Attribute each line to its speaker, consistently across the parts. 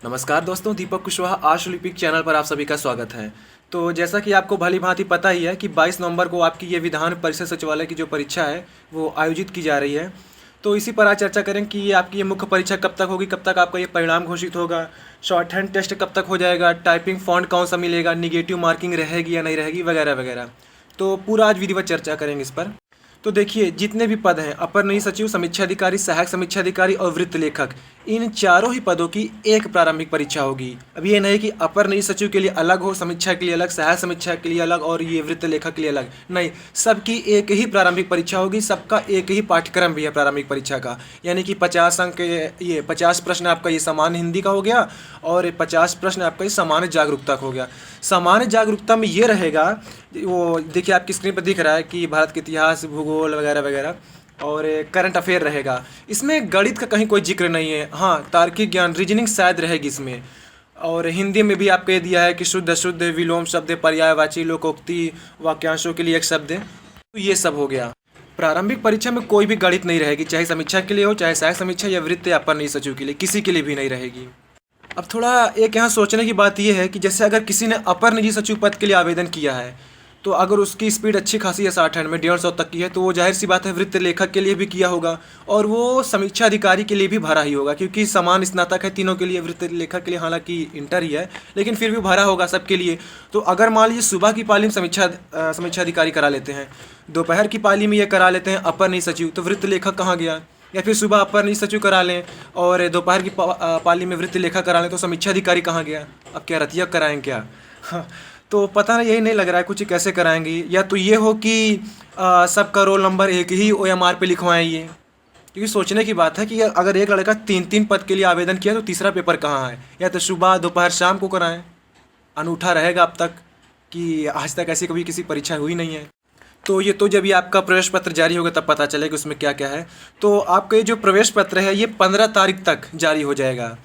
Speaker 1: नमस्कार दोस्तों, दीपक कुशवाहा आश ओलंपिक चैनल पर आप सभी का स्वागत है। तो जैसा कि आपको भली भांति पता ही है कि 22 नवंबर को आपकी ये विधान परिषद सचिवालय की जो परीक्षा है वो आयोजित की जा रही है। तो इसी पर आज चर्चा करें कि ये आपकी ये मुख्य परीक्षा कब तक होगी, कब तक आपका ये परिणाम घोषित होगा, शॉर्ट हैंड टेस्ट कब तक हो जाएगा, टाइपिंग फ़ॉन्ट कौन सा मिलेगा, निगेटिव मार्किंग रहेगी या नहीं रहेगी, वगैरह वगैरह। तो पूरा आज विधिवत चर्चा करेंगे इस पर। तो देखिए, जितने भी पद हैं, अपर निधि सचिव, समीक्षा अधिकारी, सहायक समीक्षा अधिकारी और वृत्त लेखक, इन चारों ही पदों की एक प्रारंभिक परीक्षा होगी। अब ये नहीं कि अपर निधि सचिव के लिए अलग हो, समीक्षा के लिए अलग, सहायक समीक्षा के लिए अलग और ये वृत्त लेखक के लिए अलग, नहीं, सबकी एक ही प्रारंभिक परीक्षा होगी। सबका एक ही पाठ्यक्रम भी है प्रारंभिक परीक्षा का, यानी कि 50 अंक, ये 50 प्रश्न आपका ये सामान्य हिंदी का हो गया और 50 प्रश्न आपका ये सामान्य जागरूकता का हो गया। सामान्य जागरूकता में ये रहेगा, वो देखिए आपकी स्क्रीन पर दिख रहा है कि भारत के इतिहास, भूगोल वगैरह वगैरह और करंट अफेयर रहेगा। इसमें गणित का कहीं कोई जिक्र नहीं है। हाँ, तार्किक ज्ञान, रीजनिंग शायद रहेगी इसमें। और हिंदी में भी आपको ये दिया है कि शुद्ध अशुद्ध, विलोम शब्द, पर्यायवाची, लोकोक्ति, वाक्यांशों के लिए एक शब्द। तो ये सब हो गया। प्रारंभिक परीक्षा में कोई भी गणित नहीं रहेगी, चाहे समीक्षा के लिए हो, चाहे सहायक समीक्षा या वृत्त या अपर निधि सचिव के लिए, किसी के लिए भी नहीं रहेगी। अब थोड़ा एक यहाँ सोचने की बात यह है कि जैसे अगर किसी ने अपर निधि सचिव पद के लिए आवेदन किया है, तो अगर उसकी स्पीड अच्छी खासी है, 60 हैंड में 150 तक की है, तो वो जाहिर सी बात है वृत्त लेखक के लिए भी किया होगा और वो समीक्षा अधिकारी के लिए भी भरा ही होगा, क्योंकि समान स्नातक है तीनों के लिए। वृत्त लेखक के लिए हालांकि इंटर ही है, लेकिन फिर भी भरा होगा सबके लिए। तो अगर मान लीजिए सुबह की पाली में समीक्षा अधिकारी करा लेते हैं, दोपहर की पाली में ये करा लेते हैं अपर निधि सचिव, तो वृत्त लेखक कहाँ गया? या फिर सुबह अपर निधि सचिव करा लें और दोपहर की पाली में वृत्त लेखा करा लें, तो समीक्षा अधिकारी कहाँ गया? अब क्या रतिया कराएं क्या? हाँ, तो पता नहीं, यही नहीं लग रहा है कुछ कैसे कराएंगे। या तो ये हो कि सबका रोल नंबर एक ही OMR पे लिखवाएं ये, क्योंकि सोचने की बात है कि अगर एक लड़का 3-3 पद के लिए आवेदन किया तो तीसरा पेपर कहाँ है? या तो सुबह दोपहर शाम को कराएं। अनूठा रहेगा अब तक कि आज तक ऐसी कभी किसी परीक्षा हुई नहीं है। तो ये तो जब ये आपका प्रवेश पत्र जारी होगा तब पता चलेगा उसमें क्या क्या है। तो आपका ये जो प्रवेश पत्र है ये 15 तारीख तक जारी हो जाएगा,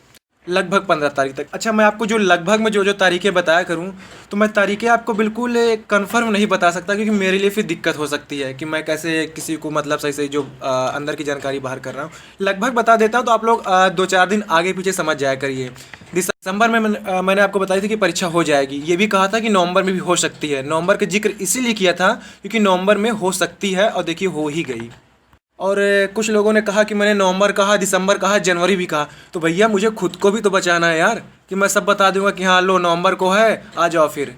Speaker 1: लगभग 15 तारीख तक। अच्छा, मैं आपको जो लगभग में जो तारीखें बताया करूं, तो मैं तारीखें आपको बिल्कुल कंफर्म नहीं बता सकता, क्योंकि मेरे लिए फिर दिक्कत हो सकती है कि मैं कैसे किसी को मतलब सही सही जो अंदर की जानकारी बाहर कर रहा हूँ। लगभग बता देता हूँ, तो आप लोग 2-4 दिन आगे पीछे समझ जाया करिए। दिसंबर में मैंने आपको बताई थी कि परीक्षा हो जाएगी। ये भी कहा था कि नवंबर में भी हो सकती है। नवंबर का जिक्र इसीलिए किया था क्योंकि नवंबर में हो सकती है, और देखिए हो ही गई। और कुछ लोगों ने कहा कि मैंने नवंबर कहा, दिसंबर कहा, जनवरी भी कहा। तो भैया मुझे खुद को भी तो बचाना है यार, कि मैं सब बता दूंगा कि हाँ लो नवंबर को है, आ जाओ, फिर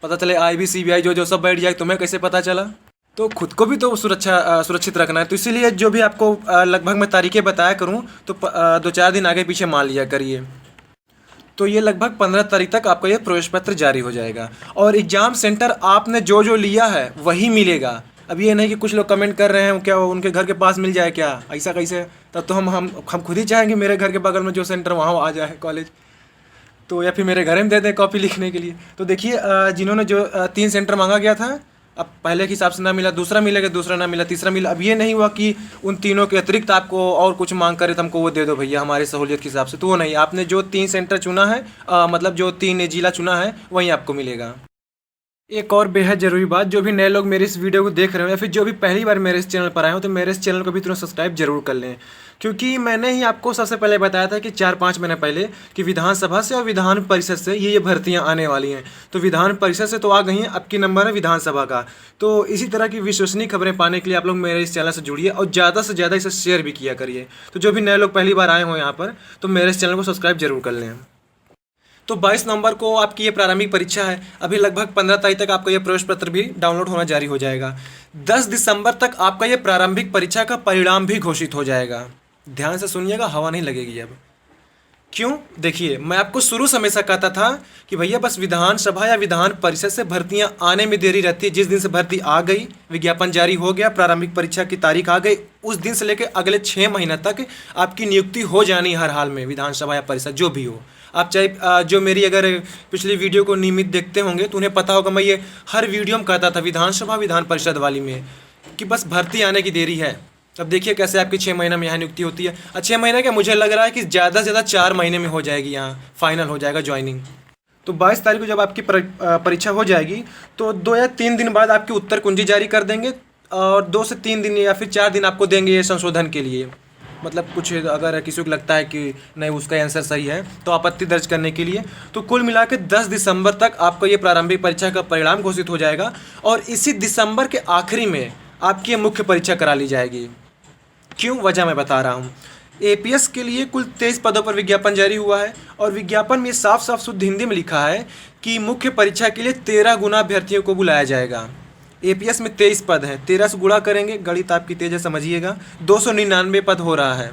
Speaker 1: पता चले IB CBI जो सब बैठ जाए, तुम्हें कैसे पता चला? तो खुद को भी तो सुरक्षित रखना है। तो इसीलिए जो भी आपको लगभग मैं तारीखें बताया करूँ, तो 2-4 दिन आगे पीछे मान लिया करिए। तो ये लगभग 15 तारीख तक आपका ये प्रवेश पत्र जारी हो जाएगा और एग्ज़ाम सेंटर आपने जो जो लिया है वही मिलेगा। अब ये नहीं कि कुछ लोग कमेंट कर रहे हैं क्या उनके घर के पास मिल जाए क्या, ऐसा कैसे? तब तो हम खुद ही चाहेंगे मेरे घर के बगल में जो सेंटर वहाँ आ जाए कॉलेज, तो या फिर मेरे घर में दे दें कॉपी लिखने के लिए। तो देखिए, जिन्होंने जो 3 सेंटर मांगा गया था, अब पहले के हिसाब से ना मिला, दूसरा मिलेगा, दूसरा ना मिला, तीसरा मिला। अब ये नहीं हुआ कि उन तीनों के अतिरिक्त आपको और कुछ मांग करे तो हमको वो दे दो भैया हमारी सहूलियत के हिसाब से, तो वो नहीं। आपने जो 3 सेंटर चुना है, मतलब जो 3 जिला चुना है, वहीं आपको मिलेगा। एक और बेहद ज़रूरी बात, जो भी नए लोग मेरे इस वीडियो को देख रहे हो या फिर जो भी पहली बार मेरे इस चैनल पर आए हो, तो मेरे इस चैनल को भी तुरंत सब्सक्राइब जरूर कर लें, क्योंकि मैंने ही आपको सबसे पहले बताया था कि 4-5 महीने पहले कि विधानसभा से और विधान परिषद से ये भर्तियां आने वाली हैं। तो विधान परिषद से तो आ गई हैं, अब की नंबर है विधानसभा का। तो इसी तरह की विश्वसनीय खबरें पाने के लिए आप लोग मेरे इस चैनल से जुड़िए और ज़्यादा से ज़्यादा इसे शेयर भी किया करिए। तो जो भी नए लोग पहली बार आए हो यहाँ पर, तो मेरे इस चैनल को सब्सक्राइब जरूर कर लें। तो 22 नवंबर को आपकी ये प्रारंभिक परीक्षा है। अभी लगभग 15 तारीख तक आपका ये प्रवेश पत्र भी डाउनलोड होना जारी हो जाएगा। 10 दिसंबर तक आपका ये प्रारंभिक परीक्षा का परिणाम भी घोषित हो जाएगा। ध्यान से सुनिएगा, हवा नहीं लगेगी अब। क्यों? देखिए, मैं आपको शुरू से हमेशा कहता था कि भैया बस विधानसभा या विधान परिषद से भर्तियां आने में देरी रहती है। जिस दिन से भर्ती आ गई, विज्ञापन जारी हो गया, प्रारंभिक परीक्षा की तारीख आ गई, उस दिन से लेकर अगले 6 महीने तक आपकी नियुक्ति हो जानी हर हाल में, विधानसभा या परिषद जो भी हो। आप चाहे जो मेरी अगर पिछली वीडियो को नियमित देखते होंगे तो उन्हें पता होगा, मैं ये हर वीडियो में कहता था विधानसभा विधान परिषद वाली में कि बस भर्ती आने की देरी है। अब देखिए कैसे आपकी 6 महीने में यहाँ नियुक्ति होती है। 6 महीने क्या, मुझे लग रहा है कि ज़्यादा से ज़्यादा 4 महीने में हो जाएगी, यहाँ फाइनल हो जाएगा ज्वाइनिंग। तो 22 तारीख को जब आपकी परीक्षा हो जाएगी, तो 2 या 3 दिन बाद आपकी उत्तर कुंजी जारी कर देंगे और 2 से 3 दिन या फिर 4 दिन आपको देंगे ये संशोधन के लिए। मतलब कुछ अगर किसी को लगता है कि नहीं उसका आंसर सही है तो आपत्ति दर्ज करने के लिए। तो कुल मिला के 10 दिसंबर तक आपका ये प्रारंभिक परीक्षा का परिणाम घोषित हो जाएगा और इसी दिसंबर के आखिरी में आपकी ये मुख्य परीक्षा करा ली जाएगी। क्यों, वजह मैं बता रहा हूँ। एपीएस के लिए कुल 23 पदों पर विज्ञापन जारी हुआ है और विज्ञापन में साफ साफ शुद्ध हिंदी में लिखा है कि मुख्य परीक्षा के लिए 13 गुना अभ्यर्थियों को बुलाया जाएगा। एपीएस में 23 पद हैं, 13 से गुणा करेंगे, गणित आपकी तेज है समझिएगा, 299 पद हो रहा है।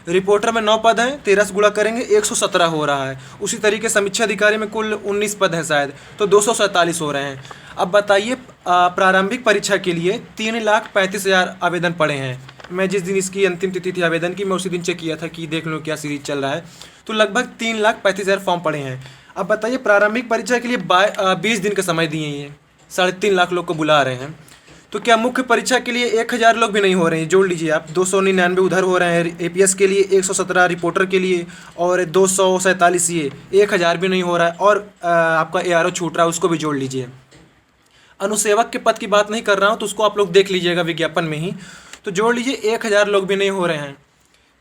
Speaker 1: रिपोर्टर में 9 पद हैं, 13 से गुणा करेंगे 117 हो रहा है। उसी तरीके समीक्षा अधिकारी में कुल 19 पद हैं शायद, तो 247 हो रहे हैं। अब बताइए प्रारंभिक परीक्षा के लिए 3,35,000 आवेदन पड़े हैं। मैं जिस दिन इसकी अंतिम तिथि थी आवेदन की, मैं उसी दिन चेक किया था कि देख लो क्या सीरीज चल रहा है, तो लगभग 3,35,000 फॉर्म पड़े हैं। अब बताइए प्रारंभिक परीक्षा के लिए 20 दिन का समय दिए हैं, 3.5 लाख लोग को बुला रहे हैं, तो क्या मुख्य परीक्षा के लिए 1,000 लोग भी नहीं हो रहे हैं? जोड़ लीजिए आप, 299 उधर हो रहे हैं एपीएस के लिए, 117 रिपोर्टर के लिए और 247 ये, 1,000 भी नहीं हो रहा है। और आपका एआरओ छूट रहा है, उसको भी जोड़ लीजिए। अनुसेवक के पद की बात नहीं कर रहा हूँ, तो उसको आप लोग देख लीजिएगा विज्ञापन में ही, तो जोड़ लीजिए 1,000 लोग भी नहीं हो रहे हैं।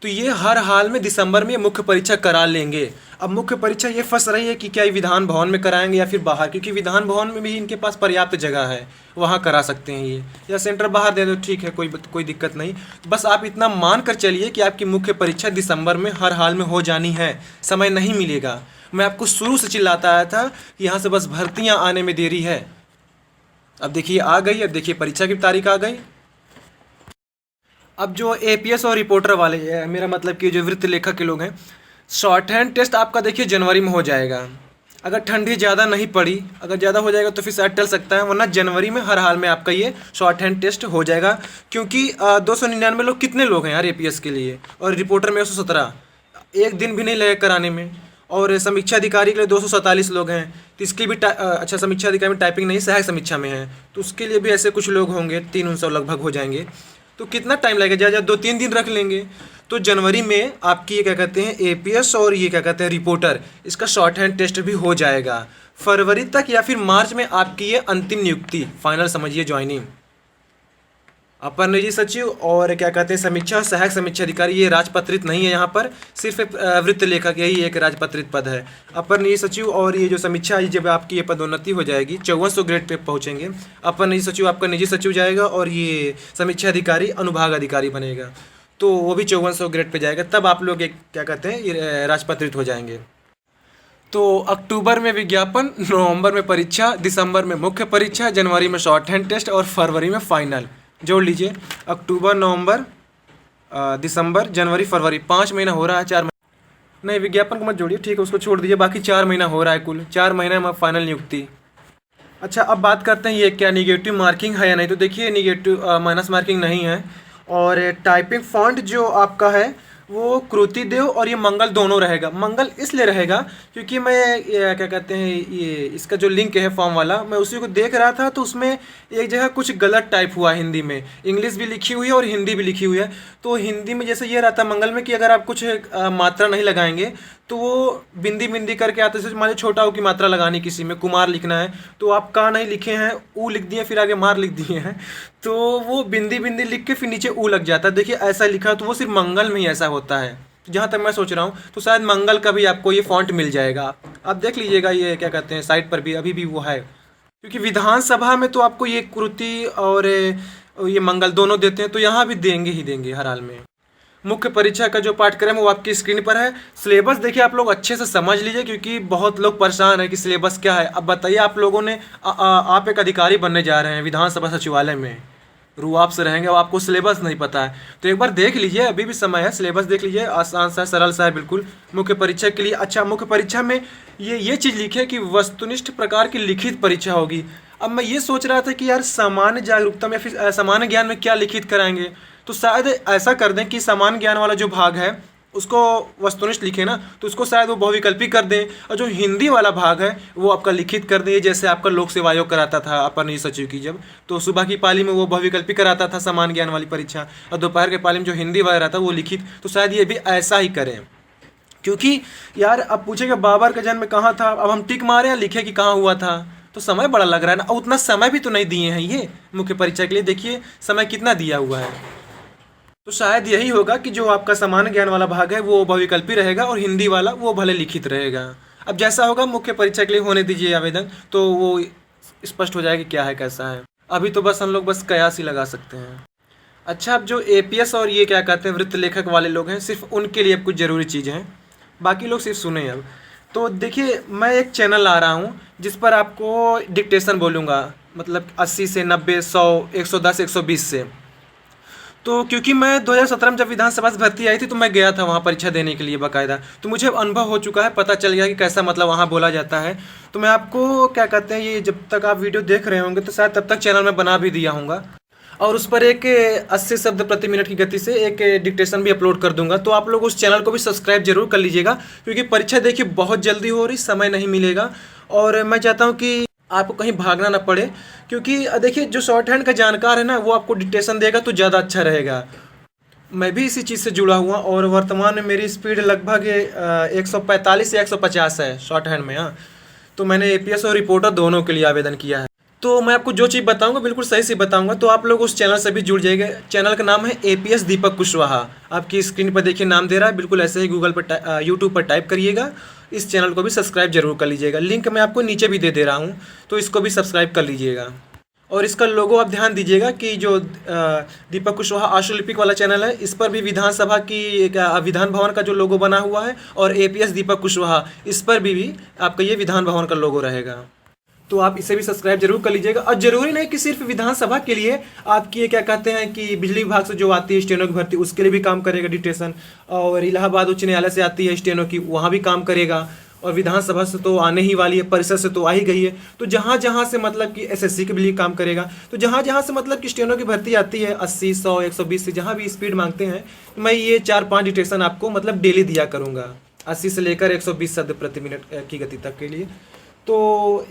Speaker 1: तो ये हर हाल में दिसंबर में मुख्य परीक्षा करा लेंगे। अब मुख्य परीक्षा ये फंस रही है कि क्या ये विधान भवन में कराएंगे या फिर बाहर, क्योंकि विधान भवन में भी इनके पास पर्याप्त जगह है, वहाँ करा सकते हैं ये, या सेंटर बाहर दे दो, ठीक है, कोई दिक्कत नहीं। बस आप इतना मान कर चलिए कि आपकी मुख्य परीक्षा दिसंबर में हर हाल में हो जानी है, समय नहीं मिलेगा। मैं आपको शुरू से चिल्लाता आया था कि यहाँ से बस भर्तियाँ आने में देरी है। अब देखिए आ गई, अब देखिए परीक्षा की तारीख आ गई। अब जो एपीएस और रिपोर्टर वाले हैं, मेरा मतलब कि जो वृत्त लेखक के लोग हैं, शॉर्ट हैंड टेस्ट आपका देखिए जनवरी में हो जाएगा। अगर ठंडी ज़्यादा नहीं पड़ी, अगर ज़्यादा हो जाएगा तो फिर शायद टल सकता है, वरना जनवरी में हर हाल में आपका ये शॉर्ट हैंड टेस्ट हो जाएगा। क्योंकि 299 लोग कितने लोग हैं यार एपीएस के लिए, और रिपोर्टर में 117, एक दिन भी नहीं लगेगा कराने में। और समीक्षा अधिकारी के लिए 247 लोग हैं, तो इसके भी अच्छा समीक्षा अधिकारी में टाइपिंग नहीं, सहायक समीक्षा में है, तो उसके लिए भी ऐसे कुछ लोग होंगे, 300 लगभग हो जाएंगे। तो कितना टाइम लगेगा, ज़्यादा 2-3 दिन रख लेंगे। तो जनवरी में आपकी ये क्या कहते हैं एपीएस और ये क्या कहते हैं रिपोर्टर, इसका शॉर्ट हैंड टेस्ट भी हो जाएगा। फरवरी तक या फिर मार्च में आपकी ये अंतिम नियुक्ति, फाइनल समझिए ज्वाइनिंग। अपर निजी सचिव और क्या कहते हैं समीक्षा और सहायक समीक्षा अधिकारी, ये राजपत्रित नहीं है, यहाँ पर सिर्फ वृत्त लेखक यही एक राजपत्रित पद है। अपर निजी सचिव और ये जो समीक्षा, जब आपकी ये पदोन्नति हो जाएगी 5400 ग्रेड पे पहुँचेंगे, अपर निजी सचिव आपका निजी सचिव जाएगा और ये समीक्षा अधिकारी अनुभाग अधिकारी बनेगा, तो वो भी 5400 ग्रेड पे जाएगा, तब आप लोग एक क्या कहते हैं ये राजपत्रित हो जाएंगे। तो अक्टूबर में विज्ञापन, नवंबर में परीक्षा, दिसंबर में मुख्य परीक्षा, जनवरी में शॉर्ट हैंड टेस्ट और फरवरी में फाइनल। जोड़ लीजिए अक्टूबर, नवंबर, दिसंबर, जनवरी, फरवरी, 5 महीना हो रहा है, 4 महीना नहीं, विज्ञापन को मत जोड़िए, ठीक है, उसको छोड़ दीजिए, बाकी 4 महीना हो रहा है, कुल 4 महीने में फाइनल नियुक्ति। अच्छा, अब बात करते हैं ये क्या निगेटिव मार्किंग है या नहीं। तो देखिए निगेटिव माइनस मार्किंग नहीं है, और टाइपिंग फॉन्ट जो आपका है वो कृति देव और ये मंगल दोनों रहेगा। मंगल इसलिए रहेगा क्योंकि मैं ये क्या कहते हैं ये इसका जो लिंक है फॉर्म वाला, मैं उसी को देख रहा था, तो उसमें एक जगह कुछ गलत टाइप हुआ हिंदी में, इंग्लिश भी लिखी हुई है और हिंदी भी लिखी हुई है। तो हिंदी में जैसे ये रहता है मंगल में कि अगर आप कुछ मात्रा नहीं लगाएंगे तो वो बिंदी बिंदी करके आते हैं। मान लीजिए छोटा ऊ की मात्रा लगानी, किसी में कुमार लिखना है तो आप का नहीं लिखे हैं, ऊ लिख दिए, फिर आगे मार लिख दिए हैं, तो वो बिंदी बिंदी लिख के फिर नीचे ऊ लग जाता है। देखिए ऐसा लिखा, तो वो सिर्फ मंगल में ही ऐसा होता है, जहाँ तक मैं सोच रहा हूँ। तो शायद मंगल का भी आपको ये फॉन्ट मिल जाएगा, आप देख लीजिएगा, ये क्या कहते हैं साइट पर भी अभी भी वो है। क्योंकि विधानसभा में तो आपको ये कृति और ये मंगल दोनों देते हैं, तो यहाँ भी देंगे ही देंगे हर हाल में। मुख्य परीक्षा का जो पाठ्यक्रम है वो आपकी स्क्रीन पर है। सिलेबस देखिए आप लोग अच्छे से समझ लीजिए, क्योंकि बहुत लोग परेशान है कि सिलेबस क्या है। अब बताइए आप लोगों ने आप एक अधिकारी बनने जा रहे हैं विधानसभा सचिवालय में, रुआब से रहेंगे और आपको सिलेबस नहीं पता है, तो एक बार देख लीजिए, अभी भी समय है, सिलेबस देख लीजिए, आसान सा सरल सा है बिल्कुल मुख्य परीक्षा के लिए। अच्छा, मुख्य परीक्षा में ये चीज़ लिखी है कि वस्तुनिष्ठ प्रकार की लिखित परीक्षा होगी। अब मैं ये सोच रहा था कि यार सामान्य जागरूकता में फिर सामान्य ज्ञान में क्या लिखित कराएंगे, तो शायद ऐसा कर दें कि सामान्य ज्ञान वाला जो भाग है उसको वस्तुनिष्ठ लिखे ना, तो उसको शायद वो बहुविकल्पी कर दें, और जो हिंदी वाला भाग है वो आपका लिखित कर दें, जैसे आपका लोक सेवा आयोग कराता था अपर निजी सचिव की, जब तो सुबह की पाली में वो बहुविकल्पी कराता था सामान्य ज्ञान वाली परीक्षा, और दोपहर के पाली में जो हिंदी वाला रहता वो लिखित। तो शायद ये भी ऐसा ही करें, क्योंकि यार अब पूछेगा बाबर का जन्म कहाँ था, अब हम टिक मारे या लिखे कि कहाँ हुआ था, तो समय बड़ा लग रहा है ना, और उतना समय भी तो नहीं दिए हैं ये मुख्य परीक्षा के लिए, देखिए समय कितना दिया हुआ है। तो शायद यही होगा कि जो आपका सामान्य ज्ञान वाला भाग है वो बहुविकल्पी रहेगा और हिंदी वाला वो भले लिखित रहेगा। अब जैसा होगा मुख्य परीक्षा के लिए होने दीजिए आवेदन, तो वो स्पष्ट हो जाएगा कि क्या है कैसा है। अभी तो बस हम लोग बस कयास ही लगा सकते हैं। अच्छा, अब जो एपीएस और ये क्या कहते हैं वृत्त लेखक वाले लोग हैं, सिर्फ उनके लिए अब कुछ ज़रूरी चीज़ें हैं, बाकी लोग सिर्फ सुने अब। तो देखिए, मैं एक चैनल ला रहा हूँ जिस पर आपको डिक्टेशन बोलूँगा, मतलब 80 से 90, 100, 110, 120 से। तो क्योंकि मैं 2017 में जब विधानसभा से भर्ती आई थी तो मैं गया था वहाँ परीक्षा देने के लिए बाकायदा, तो मुझे अब अनुभव हो चुका है, पता चल गया कि कैसा मतलब वहाँ बोला जाता है। तो मैं आपको क्या कहते हैं, ये जब तक आप वीडियो देख रहे होंगे तो शायद तब तक चैनल में बना भी दिया हूँगा, और उस पर एक 80 शब्द प्रति मिनट की गति से एक डिक्टेशन भी अपलोड कर दूंगा। तो आप लोग उस चैनल को भी सब्सक्राइब जरूर कर लीजिएगा, क्योंकि परीक्षा देखिए बहुत जल्दी हो रही, समय नहीं मिलेगा, और मैं चाहता हूँ कि आपको कहीं भागना ना पड़े। क्योंकि देखिए, जो शॉर्ट हैंड का जानकार है ना, वो आपको डिक्टेशन देगा तो ज़्यादा अच्छा रहेगा। मैं भी इसी चीज़ से जुड़ा हुआ, और वर्तमान में मेरी स्पीड लगभग 145 या 150 है शॉर्ट हैंड में। हाँ, तो मैंने एपीएस और रिपोर्टर दोनों के लिए आवेदन किया है। तो मैं आपको जो चीज़ बताऊंगा बिल्कुल सही से बताऊंगा, तो आप लोग उस चैनल से भी जुड़ जाइएगा। चैनल का नाम है एपीएस दीपक कुशवाहा, आपकी स्क्रीन पर देखिए नाम दे रहा है, बिल्कुल ऐसे ही गूगल पर यूट्यूब पर टाइप करिएगा। इस चैनल को भी सब्सक्राइब जरूर कर लीजिएगा, लिंक मैं आपको नीचे भी दे रहा हूँ, तो इसको भी सब्सक्राइब कर लीजिएगा। और इसका लोगो आप ध्यान दीजिएगा कि जो दीपक कुशवाहा आशुलिपिक वाला चैनल है, इस पर भी विधानसभा की विधान भवन का जो लोगो बना हुआ है, और एपीएस दीपक कुशवाहा इस पर भी आपका ये विधान भवन का लोगो रहेगा। तो आप इसे भी सब्सक्राइब जरूर कर लीजिएगा। और जरूरी नहीं कि सिर्फ विधानसभा के लिए, आपकी क्या कहते हैं कि बिजली विभाग से जो आती है स्टेनो की भर्ती, उसके लिए भी काम करेगा डिक्टेशन, और इलाहाबाद उच्च न्यायालय से आती है स्टेनो की, वहाँ भी काम करेगा, और विधानसभा से तो आने ही वाली है, परिषद से तो आ ही गई है। तो जहाँ जहाँ से मतलब कि एसएससी के लिए काम करेगा, तो जहाँ जहाँ से मतलब कि स्टेनो की भर्ती आती है 80, 100, 120 से जहाँ भी स्पीड मांगते हैं, मैं ये 4-5 डिक्टेशन आपको मतलब डेली दिया करूँगा, 80 से लेकर 120 शब्द प्रति मिनट की गति तक के लिए। तो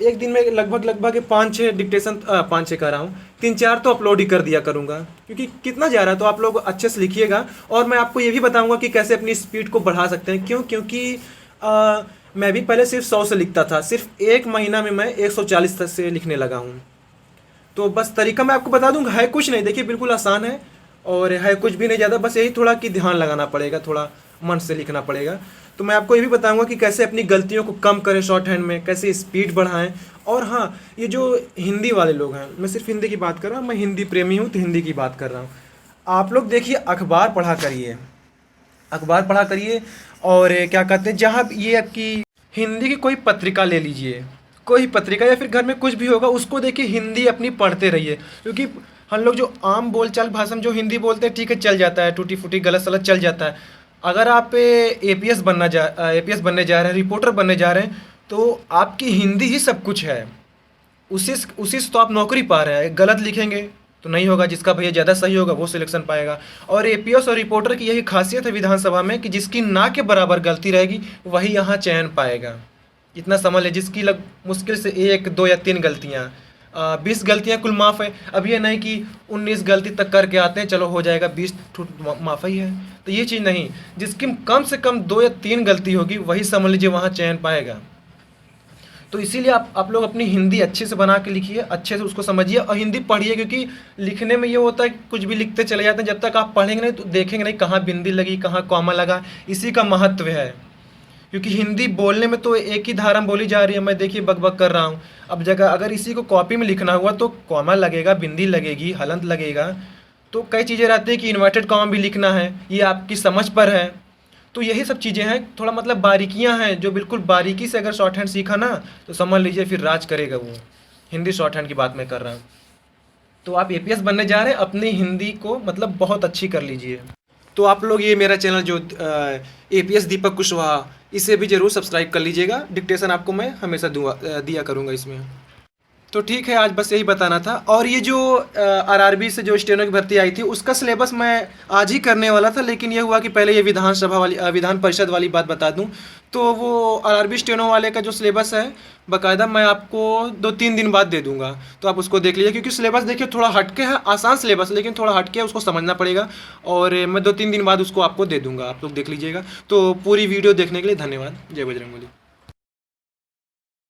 Speaker 1: एक दिन में लगभग 5-6 डिक्टेशन, 5-6 कर रहा हूँ, 3-4 तो अपलोड ही कर दिया करूँगा, क्योंकि कितना जा रहा है। तो आप लोग अच्छे से लिखिएगा, और मैं आपको ये भी बताऊँगा कि कैसे अपनी स्पीड को बढ़ा सकते हैं। क्योंकि मैं भी पहले सिर्फ 100 से लिखता था, सिर्फ एक महीना में मैं 140 तक से लिखने लगा हूँ। तो बस तरीका मैं आपको बता दूँगा, है कुछ नहीं, देखिए बिल्कुल आसान है, और है कुछ भी नहीं ज़्यादा, बस यही थोड़ा कि ध्यान लगाना पड़ेगा, थोड़ा मन से लिखना पड़ेगा। तो मैं आपको ये भी बताऊंगा कि कैसे अपनी गलतियों को कम करें शॉर्ट हैंड में, कैसे स्पीड बढ़ाएं। और हाँ, ये जो हिंदी वाले लोग हैं, मैं सिर्फ हिंदी की बात कर रहा हूँ, मैं हिंदी प्रेमी हूँ तो हिंदी की बात कर रहा हूँ। आप लोग देखिए, अखबार पढ़ा करिए, अखबार पढ़ा करिए, और क्या कहते हैं, जहाँ ये आपकी हिंदी की कोई पत्रिका ले लीजिए, कोई पत्रिका या फिर घर में कुछ भी होगा, उसको देखिए हिंदी अपनी पढ़ते रहिए। क्योंकि हम लोग जो आम बोलचाल भाषा में जो हिंदी बोलते हैं, ठीक है चल जाता है, टूटी फूटी गलत सलत चल जाता है। अगर आप एपीएस बनने जा रहे हैं, रिपोर्टर बनने जा रहे हैं, तो आपकी हिंदी ही सब कुछ है, उसी से तो आप नौकरी पा रहे हैं। गलत लिखेंगे तो नहीं होगा, जिसका भैया ज़्यादा सही होगा वो सिलेक्शन पाएगा। और एपीएस और रिपोर्टर की यही खासियत है विधानसभा में कि जिसकी ना के बराबर गलती रहेगी वही यहाँ चयन पाएगा। इतना समझ ले, जिसकी मुश्किल से 1, 2 या 3 गलतियाँ, 20 गलतियाँ कुल माफ़ है। अब ये नहीं कि 19 गलती तक करके आते हैं चलो हो जाएगा, 20 माफ़ ही है, तो ये चीज़ नहीं। जिसकी कम से कम 2 या 3 गलती होगी वही समझ लीजिए वहाँ चयन पाएगा। तो इसीलिए आप लोग अपनी हिंदी अच्छे से बना के लिखिए, अच्छे से उसको समझिए, और हिंदी पढ़िए। क्योंकि लिखने में ये होता है कि कुछ भी लिखते चले जाते हैं, जब तक आप पढ़ेंगे नहीं तो देखेंगे नहीं कहाँ बिंदी लगी, कहाँ कॉमा लगा, इसी का महत्व है। क्योंकि हिंदी बोलने में तो एक ही धारा बोली जा रही है, मैं देखिए बक कर रहा हूँ। अब जगह अगर इसी को कॉपी में लिखना हुआ तो कॉमा लगेगा, बिंदी लगेगी, हलंत लगेगा, तो कई चीज़ें रहती है कि इन्वर्टेड कॉमा भी लिखना है, ये आपकी समझ पर है। तो यही सब चीज़ें हैं, थोड़ा मतलब बारीकियां हैं, जो बिल्कुल बारीकी से अगर शॉर्ट हैंड सीखा ना तो समझ लीजिए फिर राज करेगा वो। हिंदी शॉर्ट हैंड की बात मैं कर रहा हूँ। तो आप एपीएस बनने जा रहे हैं, अपनी हिंदी को मतलब बहुत अच्छी कर लीजिए। तो आप लोग ये मेरा चैनल जो एपीएस दीपक कुशवाहा, इसे भी ज़रूर सब्सक्राइब कर लीजिएगा। डिक्टेशन आपको मैं हमेशा दिया करूँगा इसमें। तो ठीक है, आज बस यही बताना था। और ये जो आरआरबी से जो स्टेनो की भर्ती आई थी उसका सिलेबस मैं आज ही करने वाला था, लेकिन ये हुआ कि पहले ये विधान परिषद वाली बात बता दूं। तो वो आरआरबी स्टेनो वाले का जो सिलेबस है बाकायदा मैं आपको 2-3 दिन बाद दे दूंगा, तो आप उसको देख लीजिए। क्योंकि सिलेबस देखिए थोड़ा हटके है, आसान सिलेबस लेकिन थोड़ा हटके है, उसको समझना पड़ेगा। और मैं 2-3 दिन बाद उसको आपको दे दूँगा, आप लोग देख लीजिएगा। तो पूरी वीडियो देखने के लिए धन्यवाद। जय बजरंगबली।